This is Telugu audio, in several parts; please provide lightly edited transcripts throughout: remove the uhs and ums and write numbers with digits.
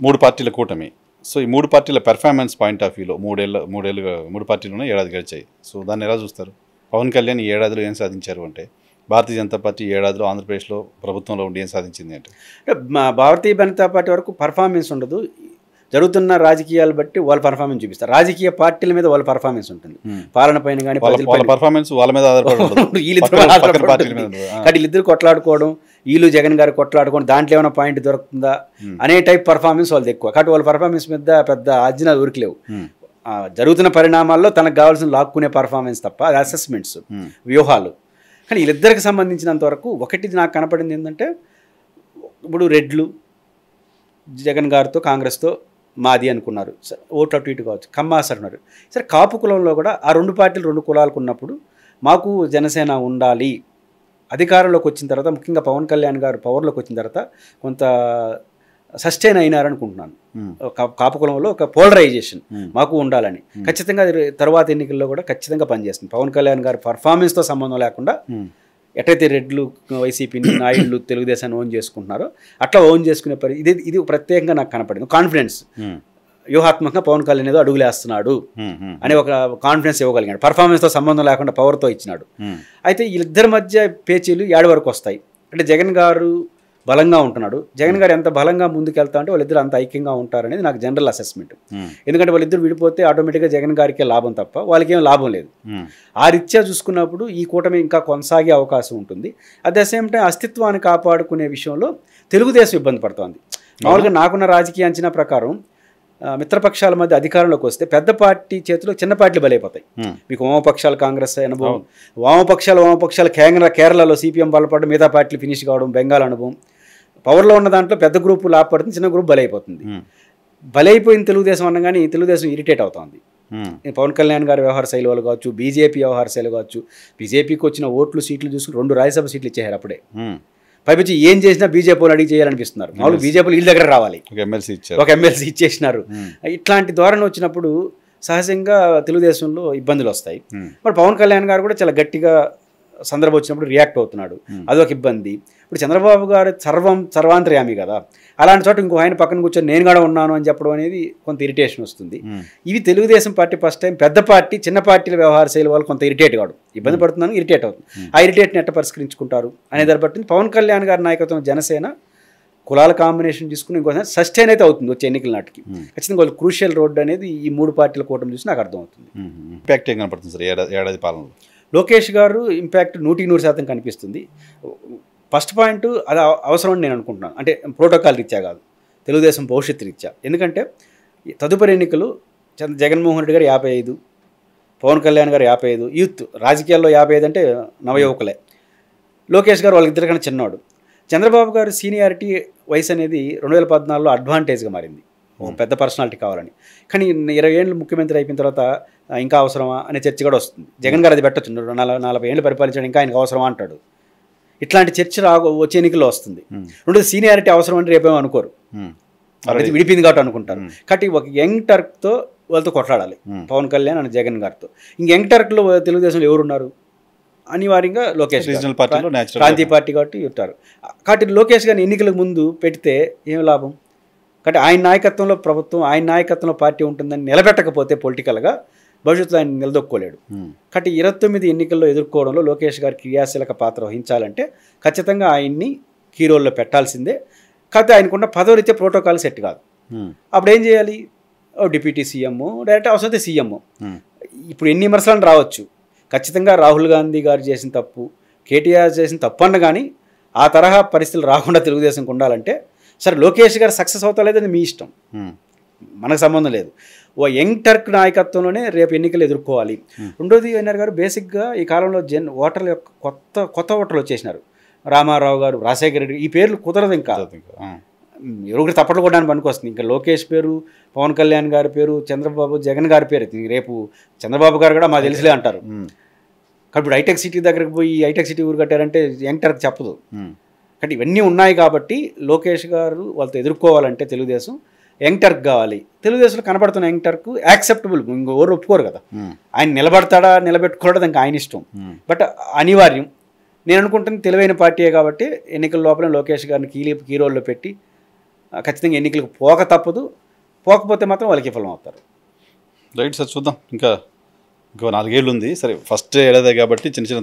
మూడు పార్టీల కూటమి. సో ఈ మూడు పార్టీల పెర్ఫార్మెన్స్ పాయింట్ ఆఫ్ వ్యూలో మూడేళ్ళుగా మూడు పార్టీలు ఏడాది గడిచాయి. సో దాన్ని ఎలా చూస్తారు? పవన్ కళ్యాణ్ ఈ ఏడాదిలో ఏం సాధించారు అంటే, భారతీయ జనతా పార్టీ ఏడాదిలో ఆంధ్రప్రదేశ్లో ప్రభుత్వంలో ఉండి ఏం సాధించింది అంటే? భారతీయ జనతా పార్టీ వరకు పర్ఫార్మెన్స్ ఉండదు. జరుగుతున్న రాజకీయాలు బట్టి వాళ్ళ పర్ఫార్మెన్స్ చూపిస్తారు. రాజకీయ పార్టీల మీద వాళ్ళ పర్ఫార్మెన్స్ ఉంటుంది. పాలన పైన కానీ పర్ఫార్మెన్స్ వాళ్ళ మీద వీళ్ళిద్దరు కొట్లాడుకోవడం, వీళ్ళు జగన్ గారు కొట్లాడుకోవడం, దాంట్లో ఏమైనా పాయింట్ దొరుకుతుందా అనే టైప్ పర్ఫార్మెన్స్ వాళ్ళది ఎక్కువ. కాబట్టి వాళ్ళ పర్ఫార్మెన్స్ మీద పెద్ద ఆర్జనాలు ఉరికిలేవు. జరుగుతున్న పరిణామాల్లో తనకు కావాల్సిన లాక్కునే పర్ఫార్మెన్స్ తప్ప అది అసెస్మెంట్స్, వ్యూహాలు. కానీ వీళ్ళిద్దరికి సంబంధించినంత వరకు ఒకటి నాకు కనపడింది ఏంటంటే, ఇప్పుడు రెడ్లు జగన్ గారితో కాంగ్రెస్తో మాది అనుకున్నారు, ఓటు అటు ఇటు కావచ్చు, కమ్మాస్ అంటున్నారు. సరే కాపు కులంలో కూడా ఆ రెండు పార్టీలు రెండు కులాలకు ఉన్నప్పుడు మాకు జనసేన ఉండాలి, అధికారంలోకి వచ్చిన తర్వాత ముఖ్యంగా పవన్ కళ్యాణ్ గారు పవర్లోకి వచ్చిన తర్వాత కొంత సస్టైన్ అయినారనుకుంటున్నాను. కాపు కులంలో ఒక పోలరైజేషన్ మాకు ఉండాలని ఖచ్చితంగా తర్వాత ఎన్నికల్లో కూడా ఖచ్చితంగా పనిచేస్తుంది. పవన్ కళ్యాణ్ గారు పర్ఫార్మెన్స్తో సంబంధం లేకుండా ఎట్లయితే రెడ్లు వైసీపీని నాయుళ్ళు తెలుగుదేశాన్ని ఓన్ చేసుకుంటున్నారో అట్లా ఓన్ చేసుకునే ఇది ప్రత్యేకంగా నాకు కనపడింది. కాన్ఫిడెన్స్, వ్యూహాత్మకంగా పవన్ కళ్యాణ్ ఏదో అడుగులేస్తున్నాడు అనే ఒక కాన్ఫిడెన్స్ ఇవ్వగలిగాడు. పర్ఫార్మెన్స్తో సంబంధం లేకుండా పవర్తో ఇచ్చినాడు. అయితే వీళ్ళిద్దరి మధ్య పేచీలు ఏడు వరకు వస్తాయి. అంటే జగన్ గారు బలంగా ఉంటున్నాడు, జగన్ గారు ఎంత బలంగా ముందుకెళ్తా అంటే వాళ్ళిద్దరు అంత ఐక్యంగా ఉంటారనేది నాకు జనరల్ అసెస్మెంట్. ఎందుకంటే వాళ్ళిద్దరు విడిపోతే ఆటోమేటిక్గా జగన్ గారికే లాభం తప్ప వాళ్ళకి ఏం లాభం లేదు. ఆ రీత్యా చూసుకున్నప్పుడు ఈ కూటమి ఇంకా కొనసాగే అవకాశం ఉంటుంది. అట్ ద సేమ్ టైం అస్తిత్వాన్ని కాపాడుకునే విషయంలో తెలుగుదేశం ఇబ్బంది పడుతోంది. మామూలుగా నాకున్న రాజకీయ అంచనా ప్రకారం మిత్రపక్షాల మధ్య అధికారంలోకి వస్తే పెద్ద పార్టీ చేతిలో చిన్న పార్టీలు బలైపోతాయి. మీకు వామపక్షాలు కాంగ్రెస్ అనుభవం, వామపక్షాలు కేరళలో సిపిఎం బలపడడం, మిగతా పార్టీలు ఫినిష్ కావడం, బెంగాల్ అనుభవం. పవర్లో ఉన్న దాంట్లో పెద్ద గ్రూపు లాభపడుతుంది, చిన్న గ్రూప్ బలైపోతుంది. బలైపోయిన తెలుగుదేశం అనగానే తెలుగుదేశం ఇరిటేట్ అవుతుంది. పవన్ కళ్యాణ్ గారి వ్యవహార శైలి వాళ్ళు కావచ్చు, బీజేపీ వ్యవహార శైలి కావచ్చు. బీజేపీకి వచ్చిన ఓట్లు సీట్లు చూసుకుని 2 రాజ్యసభ సీట్లు ఇచ్చేయారు అప్పుడే. పైపించి ఏం చేసినా బీజేపీని అడిగి చేయాలనిపిస్తున్నారు. మామూలు బీజేపీలు వీళ్ళ దగ్గర రావాలి, ఒక ఎమ్మెల్సీ ఇచ్చేసినారు. ఇట్లాంటి ధోరణి వచ్చినప్పుడు సహజంగా తెలుగుదేశంలో ఇబ్బందులు వస్తాయి. మరి పవన్ కళ్యాణ్ గారు కూడా చాలా గట్టిగా సందర్భం వచ్చినప్పుడు రియాక్ట్ అవుతున్నాడు, అదొక ఇబ్బంది. ఇప్పుడు చంద్రబాబు గారు సర్వాంతర్యామి కదా, అలాంటి చోట ఇంకో ఆయన పక్కన కూర్చొని నేను కూడా ఉన్నాను అని చెప్పడం అనేది కొంత ఇరిటేషన్ వస్తుంది. ఇవి తెలుగుదేశం పార్టీ ఫస్ట్ టైం పెద్ద పార్టీ చిన్న పార్టీల వ్యవహార శైలి వాళ్ళు కొంత ఇరిటేట్ కావడం, ఇబ్బంది పడుతున్నాను, ఇరిటేట్ అవుతుంది. ఆ ఇరిటేట్ని ఎట్ట పరిష్కరించుకుంటారు అనే దాన్ని బట్టి పవన్ కళ్యాణ్ గారి నాయకత్వం జనసేన కులాల కాంబినేషన్ తీసుకుని ఇంకోసారి సస్టైన్ అయితే అవుతుంది వచ్చే ఎన్నికల నాటికి. ఖచ్చితంగా వాళ్ళు క్రూషియల్ రోడ్ అనేది ఈ 3 పార్టీల కూటమి చూసి నాకు అర్థమవుతుంది. ఇంపాక్ట్ ఏం కనపడుతుంది సార్ ఏడాది పాలనలో? లోకేష్ గారు ఇంపాక్ట్ 100% కనిపిస్తుంది. ఫస్ట్ పాయింట్ అది అవసరం అని నేను అనుకుంటున్నాను. అంటే ప్రోటోకాల్ రీత్యా కాదు, తెలుగుదేశం భవిష్యత్తు రీత్యా. ఎందుకంటే తదుపరి ఎన్నికలు జగన్మోహన్ రెడ్డి గారు 55, పవన్ కళ్యాణ్ గారు 55, యూత్ రాజకీయాల్లో 55 అంటే నవయువకులే. లోకేష్ గారు వాళ్ళిద్దరికన్నా చిన్నవాడు. చంద్రబాబు గారు సీనియారిటీ వయసు అనేది 2014లో అడ్వాంటేజ్గా మారింది, పెద్ద పర్సనాలిటీ కావాలని. కానీ 20 ఏళ్ళు ముఖ్యమంత్రి అయిపోయిన తర్వాత ఇంకా అవసరమా అనే చర్చ కూడా వస్తుంది. జగన్ గారు అది పెట్టచ్చు, 40 ఏళ్ళు పరిపాలించడం ఇంకా ఆయనకు అవసరమా అంటాడు. ఇట్లాంటి చర్చ వచ్చే ఎన్నికల్లో వస్తుంది. రెండోది సీనియారిటీ అవసరం అంటే రేపేమో అనుకోరు, అది విడిపింది కాబట్టి అనుకుంటారు. కాబట్టి ఒక యంగ్ టర్క్తో వాళ్ళతో కొట్లాడాలి పవన్ కళ్యాణ్ అని జగన్ గారితో. ఇంక యంగ్ టర్క్లో తెలుగుదేశంలో ఎవరున్నారు? అనివార్యంగా లోకేష్, ప్రాంతీయ పార్టీ కాబట్టి ఉంటారు. కాబట్టి లోకేష్ గారిని ఎన్నికలకు ముందు పెడితే ఏం లాభం? కాబట్టి ఆయన నాయకత్వంలో ప్రభుత్వం, ఆయన నాయకత్వంలో పార్టీ ఉంటుందని నిలబెట్టకపోతే పొలిటికల్గా భవిష్యత్తులో ఆయన నిలదొక్కోలేడు. కాబట్టి 29 ఎన్నికల్లో ఎదుర్కోవడంలో లోకేష్ గారి క్రియాశీలక పాత్ర వహించాలంటే ఖచ్చితంగా ఆయన్ని కీ రోల్లో పెట్టాల్సిందే. కాకపోతే ఆయనకున్న పదవిరీత్యా ప్రోటోకాల్ సెట్ కాదు. అప్పుడు ఏం చేయాలి? డిప్యూటీ సీఎం, డైరెక్ట్ అవసరమైతే సీఎం. ఇప్పుడు ఎన్ని విమర్శలను రావచ్చు, ఖచ్చితంగా రాహుల్ గాంధీ గారు చేసిన తప్పు, కేటీఆర్ చేసిన తప్పు అన్న కానీ ఆ తరహా పరిస్థితులు రాకుండా తెలుగుదేశంకి ఉండాలంటే సరే లోకేష్ గారు సక్సెస్ అవుతా లేదని మీ ఇష్టం, మనకు సంబంధం లేదు. ఓ యంగ్ టర్క్ నాయకత్వంలోనే రేపు ఎన్నికలు ఎదుర్కోవాలి. రెండోది ఎన్ఆర్ గారు బేసిక్గా ఈ కాలంలో ఓటర్ల యొక్క కొత్త ఓటర్లు వచ్చేసినారు. రామారావు గారు, రాజశేఖర రెడ్డి, ఈ పేర్లు కుదరదు. ఇంకా ఎవరికి తప్పట్లు కొట్టడానికి పనికొస్తుంది. ఇంకా లోకేష్ పేరు, పవన్ కళ్యాణ్ గారి పేరు, చంద్రబాబు జగన్ గారి పేరు, రేపు చంద్రబాబు గారు కూడా మా తెలుసులే అంటారు. కాబట్టి హైటెక్ సిటీ దగ్గరకు పోయి హైటెక్ సిటీ ఊరు కట్టారంటే యంగ్ టర్క్ చెప్పదు. కాబట్టి ఇవన్నీ ఉన్నాయి కాబట్టి లోకేష్ గారు వాళ్ళతో ఎదుర్కోవాలంటే తెలుగుదేశం యంగ్ టర్క్ కావాలి. తెలుగుదేశంలో కనబడుతున్న యంగ్ టర్క్ యాక్సెప్టబుల్, ఇంకెవరు ఒప్పుకోరు కదా. ఆయన నిలబడతాడా నిలబెట్టుకోవడం ఇంకా ఆయన ఇష్టం, బట్ అనివార్యం. నేను అనుకుంటున్న తెలివైన పార్టీయే కాబట్టి ఎన్నికల లోపల లోకేష్ గారిని కీ రోల్లో పెట్టి ఖచ్చితంగా ఎన్నికలకు పోక తప్పదు. పోకపోతే మాత్రం వాళ్ళకి విఫలం అవుతారు. రైట్ సార్, చూద్దాం. ఇంకో 4 ఏళ్ళు ఉంది. సరే, ఫస్ట్ ఏడాదే కాబట్టి చిన్న చిన్న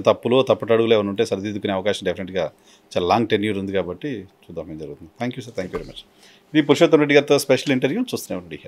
తప్పటడుగులు ఏమైనా ఉంటే సరిదిద్దుకునే అవకాశం డెఫినెట్గా చాలా లాంగ్ టెన్యూర్ ఉంది కాబట్టి చూద్దాం ఏం జరుగుతుంది. Thank you sir, thank you very much. ఇది పురుషోత్తం రెడ్డి గారితో స్పెషల్ ఇంటర్వ్యూ చూస్తూనే ఉండండి.